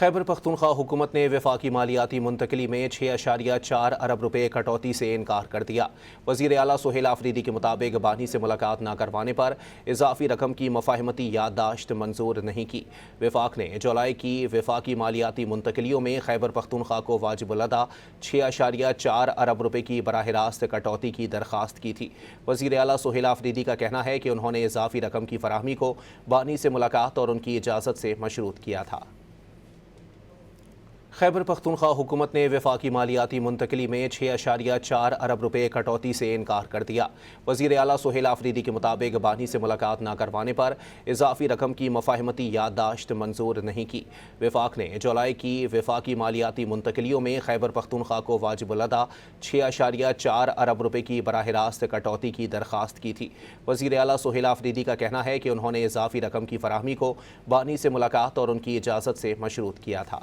خیبر پختونخوا حکومت نے وفاقی مالیاتی منتقلی میں 6.4 ارب روپے کٹوتی سے انکار کر دیا۔ وزیر اعلیٰ سہیل آفریدی کے مطابق بانی سے ملاقات نہ کروانے پر اضافی رقم کی مفاہمتی یادداشت منظور نہیں کی۔ وفاق نے جولائی کی وفاقی مالیاتی منتقلیوں میں خیبر پختونخوا کو واجب الادا 6.4 ارب روپے کی براہ راست کٹوتی کی درخواست کی تھی۔ وزیر اعلیٰ سہیل آفریدی کا کہنا ہے کہ انہوں نے اضافی رقم کی فراہمی کو بانی سے ملاقات اور ان کی اجازت سے مشروط کیا تھا۔ خیبر پختونخوا حکومت نے وفاقی مالیاتی منتقلی میں 6.4 ارب روپے کٹوتی سے انکار کر دیا۔ وزیر اعلیٰ سہیل آفریدی کے مطابق بانی سے ملاقات نہ کروانے پر اضافی رقم کی مفاہمتی یادداشت منظور نہیں کی۔ وفاق نے جولائی کی وفاقی مالیاتی منتقلیوں میں خیبر پختونخوا کو واجب الادا 6.4 ارب روپے کی براہ راست کٹوتی کی درخواست کی تھی۔ وزیر اعلیٰ سہیل آفریدی کا کہنا ہے کہ انہوں نے اضافی رقم کی فراہمی کو بانی سے ملاقات اور ان کی اجازت سے مشروط کیا تھا۔